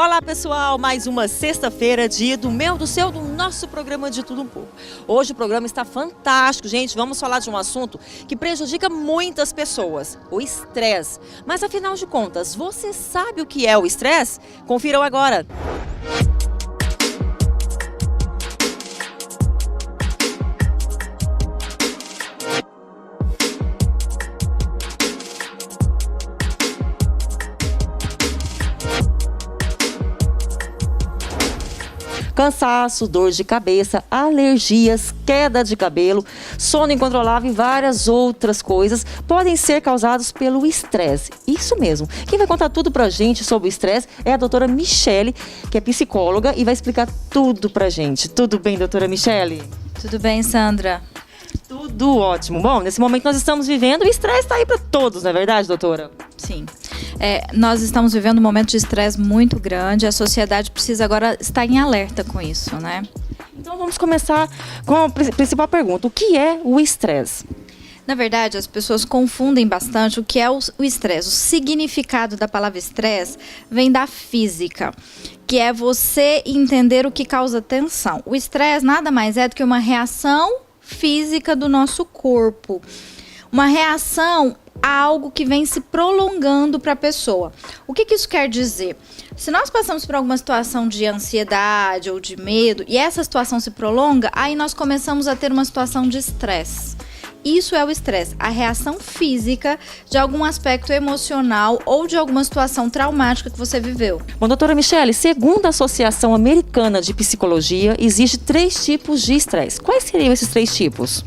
Olá pessoal, mais uma sexta-feira, dia do meu, do seu, do nosso programa De Tudo Um Pouco. Hoje o programa está fantástico, gente, vamos falar de um assunto que prejudica muitas pessoas, o estresse. Mas afinal de contas, você sabe o que é o estresse? Confiram agora! Cansaço, dor de cabeça, alergias, queda de cabelo, sono incontrolável e várias outras coisas podem ser causados pelo estresse. Isso mesmo. Quem vai contar tudo pra gente sobre o estresse é a doutora Michele, que é psicóloga e vai explicar tudo pra gente. Tudo bem, doutora Michele? Tudo bem, Sandra? Tudo ótimo. Bom, nesse momento nós estamos vivendo, o estresse está aí para todos, não é verdade, doutora? Sim. Nós estamos vivendo um momento de estresse muito grande, a sociedade precisa agora estar em alerta com isso, né? Então vamos começar com a principal pergunta. O que é o estresse? Na verdade, as pessoas confundem bastante o que é o estresse. O significado da palavra estresse vem da física, que é você entender o que causa tensão. O estresse nada mais é do que uma reação física do nosso corpo. Uma reação a algo que vem se prolongando para a pessoa. O que isso quer dizer? Se nós passamos por alguma situação de ansiedade ou de medo e essa situação se prolonga, aí nós começamos a ter uma situação de estresse. Isso é o estresse, a reação física de algum aspecto emocional ou de alguma situação traumática que você viveu. Bom, doutora Michele, segundo a Associação Americana de Psicologia, existem 3 tipos de estresse. Quais seriam esses 3 tipos?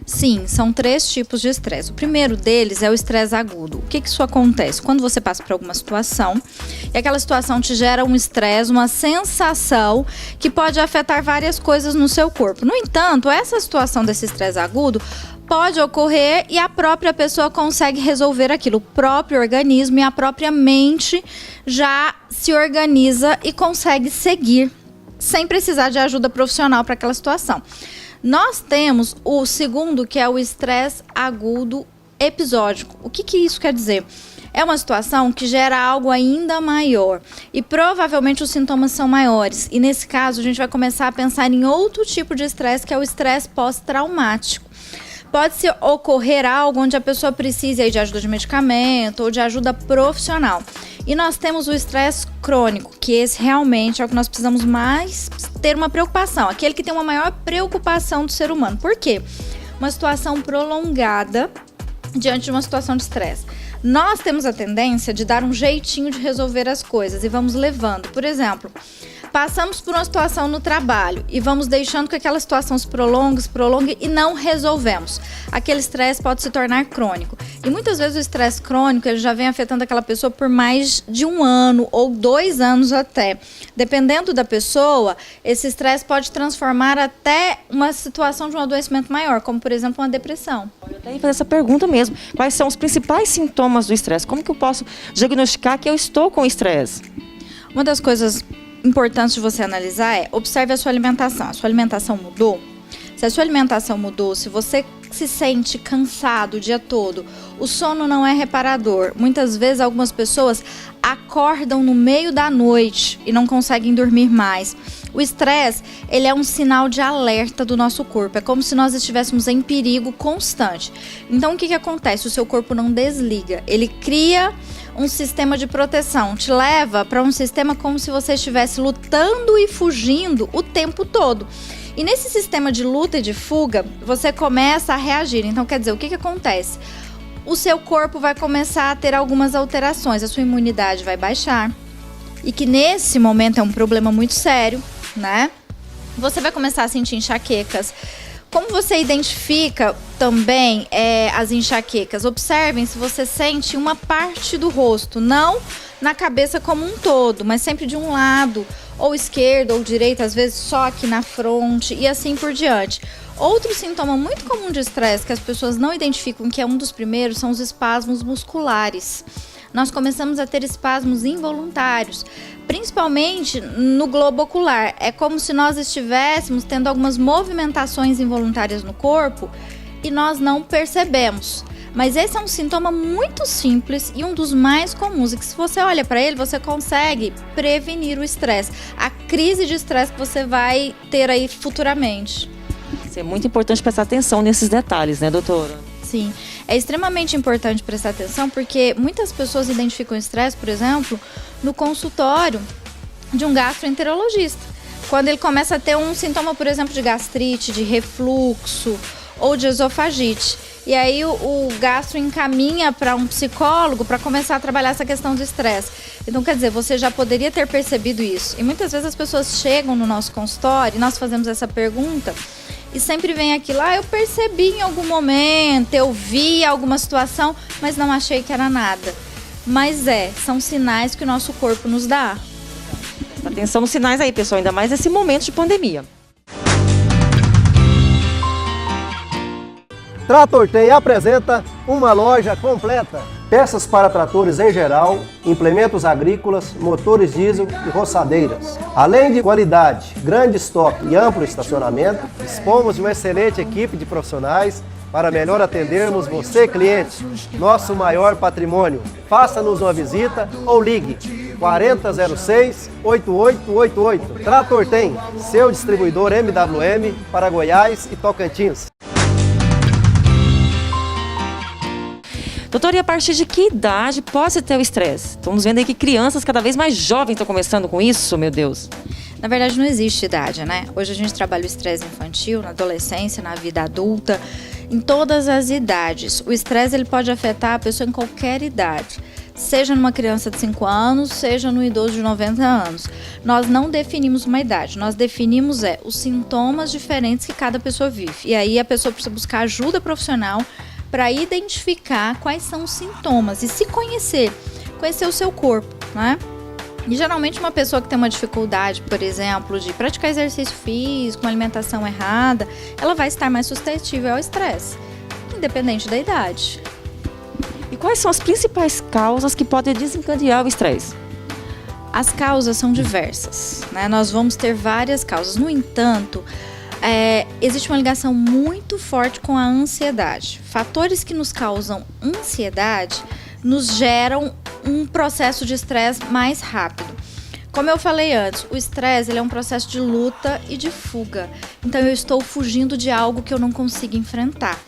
Sim, são 3 tipos de estresse. O primeiro deles é o estresse agudo. O que isso acontece? Quando você passa por alguma situação e aquela situação te gera um estresse, uma sensação que pode afetar várias coisas no seu corpo. No entanto, essa situação desse estresse agudo pode ocorrer e a própria pessoa consegue resolver aquilo. O próprio organismo e a própria mente já se organiza e consegue seguir sem precisar de ajuda profissional para aquela situação. Nós temos o segundo, que é o estresse agudo episódico. O que isso quer dizer? É uma situação que gera algo ainda maior e provavelmente os sintomas são maiores. E nesse caso, a gente vai começar a pensar em outro tipo de estresse, que é o estresse pós-traumático. Pode-se ocorrer algo onde a pessoa precise aí de ajuda de medicamento ou de ajuda profissional. E nós temos o estresse crônico, que esse realmente é o que nós precisamos mais ter uma preocupação. Aquele que tem uma maior preocupação do ser humano. Por quê? Uma situação prolongada diante de uma situação de estresse. Nós temos a tendência de dar um jeitinho de resolver as coisas e vamos levando. Por exemplo, passamos por uma situação no trabalho e vamos deixando que aquela situação se prolongue e não resolvemos. Aquele estresse pode se tornar crônico. E muitas vezes o estresse crônico ele já vem afetando aquela pessoa por mais de 1 ano ou 2 anos até. Dependendo da pessoa, esse estresse pode transformar até uma situação de um adoecimento maior, como por exemplo uma depressão. Eu tenho que fazer essa pergunta mesmo. Quais são os principais sintomas do estresse? Como que eu posso diagnosticar que eu estou com estresse? Uma das coisas importantes de você analisar é observe a sua alimentação. A sua alimentação mudou? Se a sua alimentação mudou, se você se sente cansado o dia todo, o sono não é reparador. Muitas vezes algumas pessoas acordam no meio da noite e não conseguem dormir mais. O estresse, ele é um sinal de alerta do nosso corpo. É como se nós estivéssemos em perigo constante. Então o que acontece? O seu corpo não desliga. Ele cria um sistema de proteção, te leva para um sistema como se você estivesse lutando e fugindo o tempo todo. E nesse sistema de luta e de fuga, você começa a reagir. Então, quer dizer, o que acontece? O seu corpo vai começar a ter algumas alterações, a sua imunidade vai baixar. E que nesse momento é um problema muito sério, né? Você vai começar a sentir enxaquecas. Como você identifica também as enxaquecas? Observem se você sente uma parte do rosto, não na cabeça como um todo, mas sempre de um lado, ou esquerdo ou direito, às vezes só aqui na fronte e assim por diante. Outro sintoma muito comum de estresse que as pessoas não identificam, que é um dos primeiros, são os espasmos musculares. Nós começamos a ter espasmos involuntários, principalmente no globo ocular. É como se nós estivéssemos tendo algumas movimentações involuntárias no corpo e nós não percebemos. Mas esse é um sintoma muito simples e um dos mais comuns, e que se você olha para ele, você consegue prevenir o estresse, a crise de estresse que você vai ter aí futuramente. Isso é muito importante prestar atenção nesses detalhes, né, doutora? Sim, é extremamente importante prestar atenção porque muitas pessoas identificam o estresse, por exemplo, no consultório de um gastroenterologista. Quando ele começa a ter um sintoma, por exemplo, de gastrite, de refluxo ou de esofagite. E aí o gastro encaminha para um psicólogo para começar a trabalhar essa questão do estresse. Então, quer dizer, você já poderia ter percebido isso. E muitas vezes as pessoas chegam no nosso consultório e nós fazemos essa pergunta e sempre vem aquilo, eu percebi em algum momento, eu vi alguma situação, mas não achei que era nada. Mas são sinais que o nosso corpo nos dá. Atenção nos sinais aí, pessoal, ainda mais nesse momento de pandemia. Tratortem apresenta uma loja completa. Peças para tratores em geral, implementos agrícolas, motores diesel e roçadeiras. Além de qualidade, grande estoque e amplo estacionamento, dispomos de uma excelente equipe de profissionais para melhor atendermos você, cliente, nosso maior patrimônio. Faça-nos uma visita ou ligue 4006-8888. Tratortem, seu distribuidor MWM para Goiás e Tocantins. Doutora, e a partir de que idade pode ter o estresse? Estamos vendo aí que crianças cada vez mais jovens estão começando com isso, meu Deus. Na verdade, não existe idade, né? Hoje a gente trabalha o estresse infantil, na adolescência, na vida adulta, em todas as idades. O estresse ele pode afetar a pessoa em qualquer idade, seja numa criança de 5 anos, seja no idoso de 90 anos. Nós não definimos uma idade, nós definimos os sintomas diferentes que cada pessoa vive. E aí a pessoa precisa buscar ajuda profissional para identificar quais são os sintomas e se conhecer o seu corpo, né? E geralmente uma pessoa que tem uma dificuldade, por exemplo, de praticar exercício físico, uma alimentação errada, ela vai estar mais suscetível ao estresse, independente da idade. E quais são as principais causas que podem desencadear o estresse? As causas são diversas, né? Nós vamos ter várias causas. No entanto, existe uma ligação muito forte com a ansiedade. Fatores que nos causam ansiedade nos geram um processo de estresse mais rápido. Como eu falei antes, o estresse ele é um processo de luta e de fuga. Então eu estou fugindo de algo que eu não consigo enfrentar.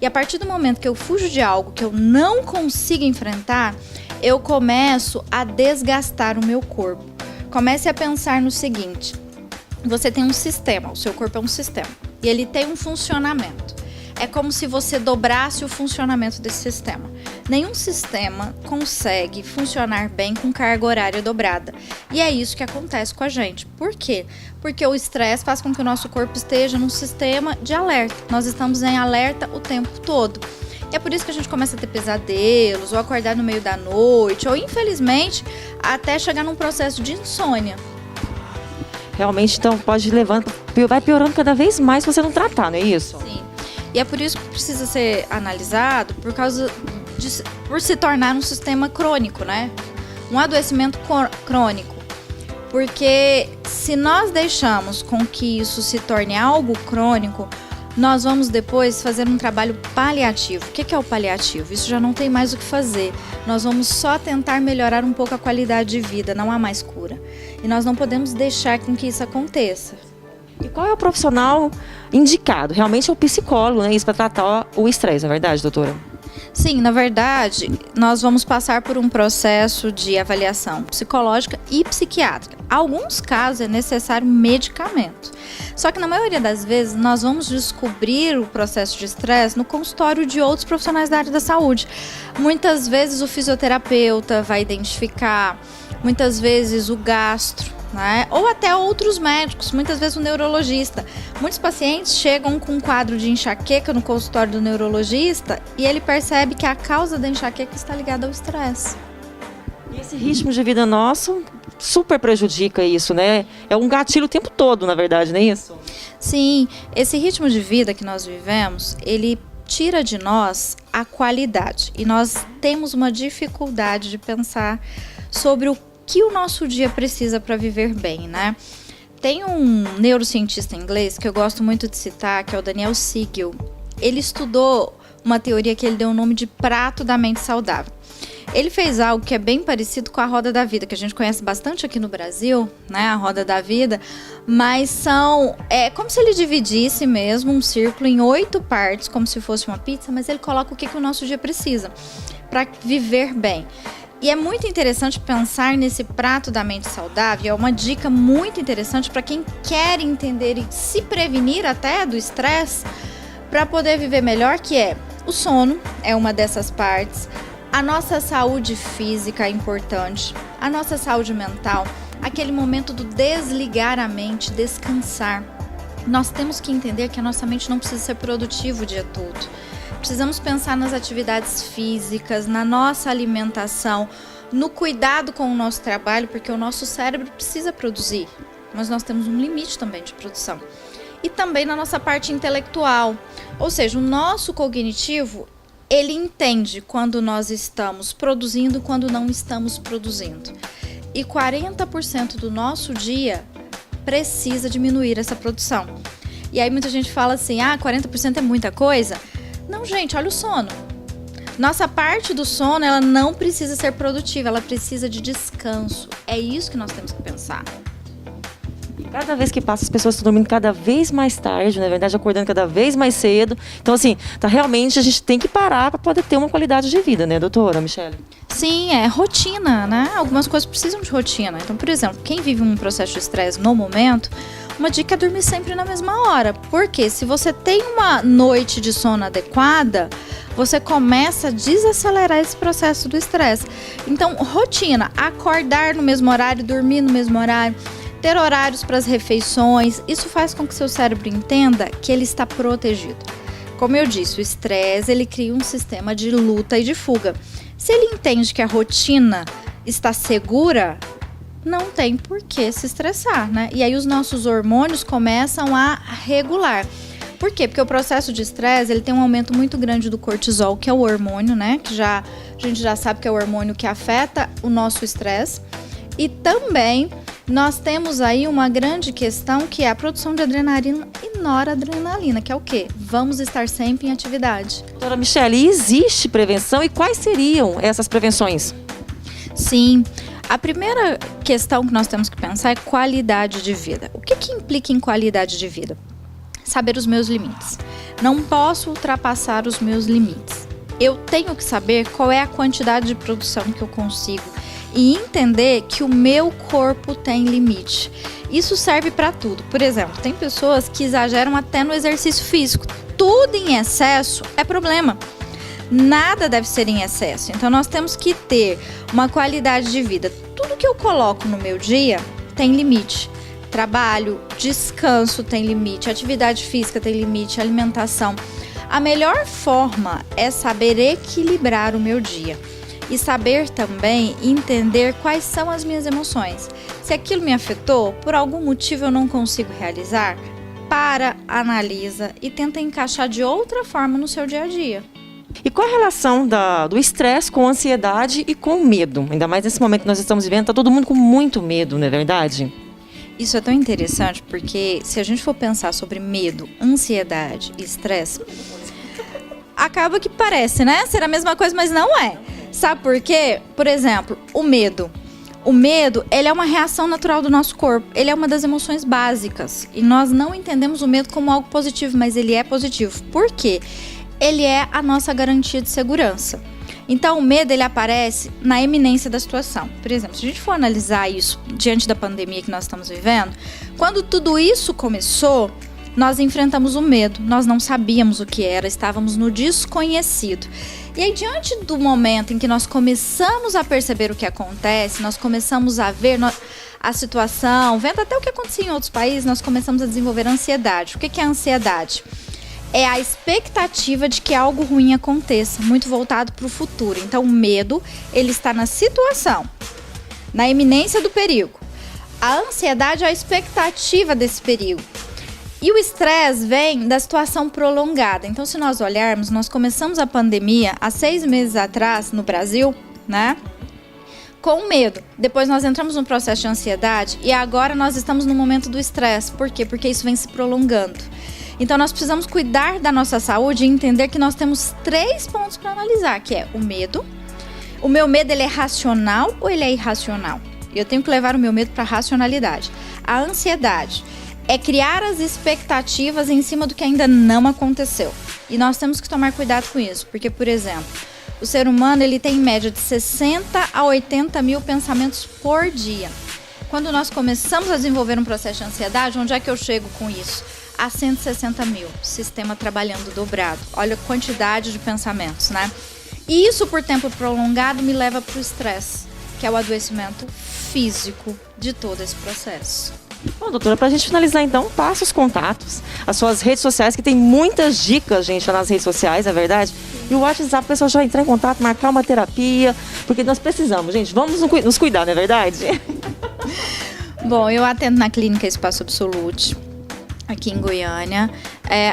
E a partir do momento que eu fujo de algo que eu não consigo enfrentar, eu começo a desgastar o meu corpo. Comece a pensar no seguinte: você tem um sistema, o seu corpo é um sistema, e ele tem um funcionamento. É como se você dobrasse o funcionamento desse sistema. Nenhum sistema consegue funcionar bem com carga horária dobrada. E é isso que acontece com a gente. Por quê? Porque o estresse faz com que o nosso corpo esteja num sistema de alerta. Nós estamos em alerta o tempo todo. E é por isso que a gente começa a ter pesadelos, ou acordar no meio da noite, ou infelizmente, até chegar num processo de insônia. Realmente, então, pode levando, vai piorando cada vez mais se você não tratar, não é isso? Sim. E é por isso que precisa ser analisado por se tornar um sistema crônico, né? Um adoecimento crônico. Porque se nós deixamos com que isso se torne algo crônico, nós vamos depois fazer um trabalho paliativo. O que é o paliativo? Isso já não tem mais o que fazer. Nós vamos só tentar melhorar um pouco a qualidade de vida, não há mais cura. E nós não podemos deixar com que isso aconteça. E qual é o profissional indicado? Realmente é o psicólogo, né? Isso para tratar o estresse, não é verdade, doutora? Sim, na verdade, nós vamos passar por um processo de avaliação psicológica e psiquiátrica. Em alguns casos é necessário medicamento. Só que na maioria das vezes nós vamos descobrir o processo de estresse no consultório de outros profissionais da área da saúde. Muitas vezes o fisioterapeuta vai identificar, muitas vezes o gastro, né? Ou até outros médicos, muitas vezes o neurologista. Muitos pacientes chegam com um quadro de enxaqueca no consultório do neurologista e ele percebe que a causa da enxaqueca está ligada ao estresse. E esse ritmo de vida nosso super prejudica isso, né? É um gatilho o tempo todo, na verdade, não é isso? Sim, esse ritmo de vida que nós vivemos, ele tira de nós a qualidade. E nós temos uma dificuldade de pensar sobre o que o nosso dia precisa para viver bem, né? Tem um neurocientista inglês que eu gosto muito de citar, que é o Daniel Siegel. Ele estudou uma teoria que ele deu o nome de prato da mente saudável. Ele fez algo que é bem parecido com a roda da vida, que a gente conhece bastante aqui no Brasil, né? A roda da vida, mas é como se ele dividisse mesmo um círculo em 8 partes, como se fosse uma pizza, mas ele coloca o que o nosso dia precisa para viver bem. E é muito interessante pensar nesse prato da mente saudável, é uma dica muito interessante para quem quer entender e se prevenir até do estresse, para poder viver melhor, que é o sono, é uma dessas partes. A nossa saúde física é importante, a nossa saúde mental, aquele momento do desligar a mente, descansar. Nós temos que entender que a nossa mente não precisa ser produtiva o dia todo. Precisamos pensar nas atividades físicas, na nossa alimentação, no cuidado com o nosso trabalho, porque o nosso cérebro precisa produzir, mas nós temos um limite também de produção. E também na nossa parte intelectual, ou seja, o nosso cognitivo, ele entende quando nós estamos produzindo, quando não estamos produzindo. E 40% do nosso dia precisa diminuir essa produção. E aí muita gente fala assim, 40% é muita coisa. Não, gente, olha o sono. Nossa parte do sono, ela não precisa ser produtiva, ela precisa de descanso. É isso que nós temos que pensar. Cada vez que passa, as pessoas estão dormindo cada vez mais tarde, na verdade, acordando cada vez mais cedo. Então, assim, realmente a gente tem que parar para poder ter uma qualidade de vida, né, doutora Michele? Sim, é rotina, né? Algumas coisas precisam de rotina. Então, por exemplo, quem vive um processo de estresse no momento, uma dica é dormir sempre na mesma hora. Porque se você tem uma noite de sono adequada, você começa a desacelerar esse processo do estresse. Então, rotina, acordar no mesmo horário, dormir no mesmo horário, ter horários para as refeições, isso faz com que seu cérebro entenda que ele está protegido. Como eu disse, o estresse, ele cria um sistema de luta e de fuga. Se ele entende que a rotina está segura, não tem por que se estressar, né? E aí os nossos hormônios começam a regular. Por quê? Porque o processo de estresse, ele tem um aumento muito grande do cortisol, que é o hormônio, né? Que a gente já sabe que é o hormônio que afeta o nosso estresse. E também nós temos aí uma grande questão que é a produção de adrenalina e noradrenalina, que é o quê? Vamos estar sempre em atividade. Doutora Michele, existe prevenção e quais seriam essas prevenções? Sim, a primeira questão que nós temos que pensar é qualidade de vida. O que implica em qualidade de vida? Saber os meus limites. Não posso ultrapassar os meus limites. Eu tenho que saber qual é a quantidade de produção que eu consigo e entender que o meu corpo tem limite. Isso serve para tudo. Por exemplo, tem pessoas que exageram até no exercício físico. Tudo em excesso é problema. Nada deve ser em excesso. Então nós temos que ter uma qualidade de vida. Tudo que eu coloco no meu dia tem limite. Trabalho, descanso tem limite, atividade física tem limite, alimentação. A melhor forma é saber equilibrar o meu dia. E saber também entender quais são as minhas emoções. Se aquilo me afetou, por algum motivo eu não consigo realizar, analisa e tenta encaixar de outra forma no seu dia a dia. E qual a relação do estresse com a ansiedade e com o medo? Ainda mais nesse momento que nós estamos vivendo, está todo mundo com muito medo, não é verdade? Isso é tão interessante porque se a gente for pensar sobre medo, ansiedade e estresse, acaba que parece, né? Ser a mesma coisa, mas não é. Sabe por quê? Por exemplo, o medo. O medo, ele é uma reação natural do nosso corpo. Ele é uma das emoções básicas. E nós não entendemos o medo como algo positivo, mas ele é positivo. Por quê? Ele é a nossa garantia de segurança. Então, o medo, ele aparece na iminência da situação. Por exemplo, se a gente for analisar isso diante da pandemia que nós estamos vivendo, quando tudo isso começou, nós enfrentamos o medo. Nós não sabíamos o que era, estávamos no desconhecido. E aí, diante do momento em que nós começamos a perceber o que acontece, nós começamos a ver a situação, vendo até o que acontecia em outros países, nós começamos a desenvolver ansiedade. O que é a ansiedade? É a expectativa de que algo ruim aconteça, muito voltado para o futuro. Então, o medo, ele está na situação, na iminência do perigo. A ansiedade é a expectativa desse perigo. E o estresse vem da situação prolongada. Então, se nós olharmos, nós começamos a pandemia há 6 meses atrás no Brasil, né? Com medo. Depois nós entramos num processo de ansiedade e agora nós estamos no momento do estresse. Por quê? Porque isso vem se prolongando. Então nós precisamos cuidar da nossa saúde e entender que nós temos 3 pontos para analisar, que é o medo. O meu medo, ele é racional ou ele é irracional? Eu tenho que levar o meu medo para a racionalidade. A ansiedade é criar as expectativas em cima do que ainda não aconteceu. E nós temos que tomar cuidado com isso, porque, por exemplo, o ser humano, ele tem em média de 60 a 80 mil pensamentos por dia. Quando nós começamos a desenvolver um processo de ansiedade, onde é que eu chego com isso? A 160 mil, sistema trabalhando dobrado. Olha a quantidade de pensamentos, né? E isso, por tempo prolongado, me leva para o estresse, que é o adoecimento físico de todo esse processo. Bom, doutora, para a gente finalizar então, passa os contatos, as suas redes sociais, que tem muitas dicas, gente, lá nas redes sociais, é verdade? E o WhatsApp, o pessoal já entrar em contato, marcar uma terapia, porque nós precisamos, gente, vamos nos cuidar, não é verdade? Bom, eu atendo na Clínica Espaço Absolute, aqui em Goiânia.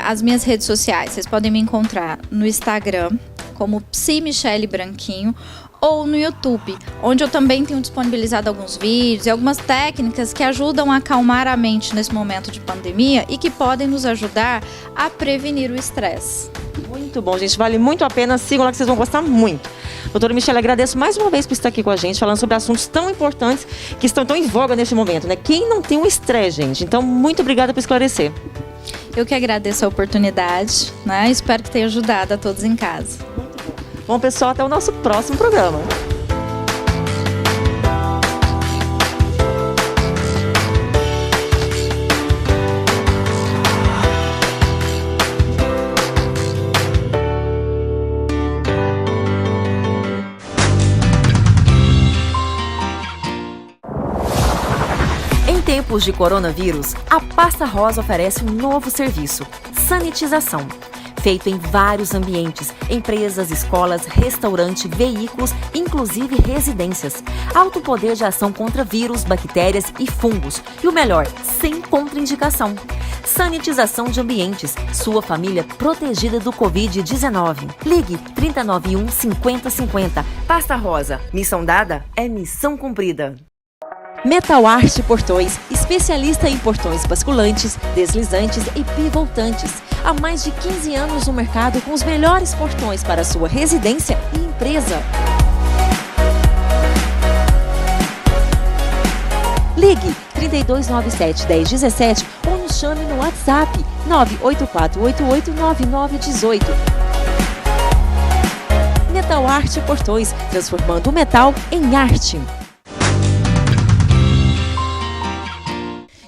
As minhas redes sociais, vocês podem me encontrar no Instagram, como Psi Michele Branquinho, ou no YouTube, onde eu também tenho disponibilizado alguns vídeos e algumas técnicas que ajudam a acalmar a mente nesse momento de pandemia e que podem nos ajudar a prevenir o estresse. Muito bom, gente, vale muito a pena, sigam lá que vocês vão gostar muito. Doutora Michele, agradeço mais uma vez por estar aqui com a gente, falando sobre assuntos tão importantes que estão tão em voga neste momento, né? Quem não tem um estresse, gente? Então, muito obrigada por esclarecer. Eu que agradeço a oportunidade, né? Espero que tenha ajudado a todos em casa. Bom, pessoal, até o nosso próximo programa. Em tempos de coronavírus, a Pasta Rosa oferece um novo serviço: sanitização. Feito em vários ambientes, empresas, escolas, restaurante, veículos, inclusive residências. Alto poder de ação contra vírus, bactérias e fungos. E o melhor, sem contraindicação. Sanitização de ambientes. Sua família protegida do Covid-19. Ligue 3091 5050. Pasta Rosa. Missão dada é missão cumprida. Metal Arte Portões, especialista em portões basculantes, deslizantes e pivotantes. Há mais de 15 anos no mercado com os melhores portões para sua residência e empresa. Ligue 3297 1017 ou nos chame no WhatsApp 984889918. Metal Arte Portões, transformando o metal em arte.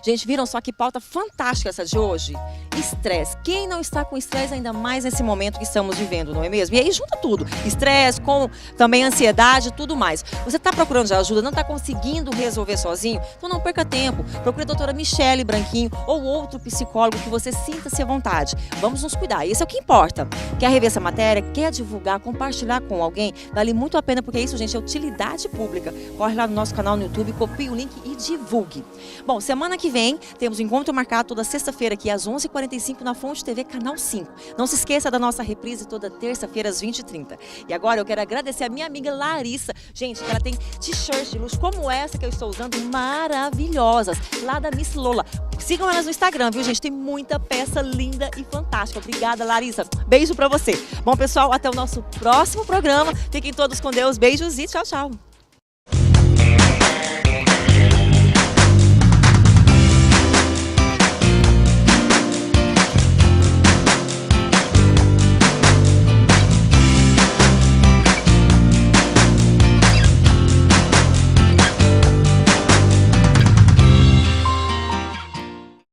Gente, viram só que pauta fantástica essa de hoje? Estresse. Quem não está com estresse, ainda mais nesse momento que estamos vivendo, não é mesmo? E aí junta tudo. Estresse, com também ansiedade, tudo mais. Você está procurando já ajuda, não está conseguindo resolver sozinho? Então não perca tempo. Procure a doutora Michele Branquinho ou outro psicólogo que você sinta-se à vontade. Vamos nos cuidar. Isso é o que importa. Quer rever essa matéria? Quer divulgar, compartilhar com alguém? Vale muito a pena, porque isso, gente, é utilidade pública. Corre lá no nosso canal no YouTube, copie o link e divulgue. Bom, semana que vem temos um encontro marcado toda sexta-feira aqui às 11h45 na Fonte TV Canal 5. Não se esqueça da nossa reprise toda terça-feira às 20h30. E agora eu quero agradecer a minha amiga Larissa. Gente, ela tem t-shirts de luxo como essa que eu estou usando, maravilhosas, lá da Miss Lola. Sigam elas no Instagram, viu, gente? Tem muita peça linda e fantástica. Obrigada, Larissa. Beijo pra você. Bom, pessoal, até o nosso próximo programa. Fiquem todos com Deus. Beijos e tchau, tchau.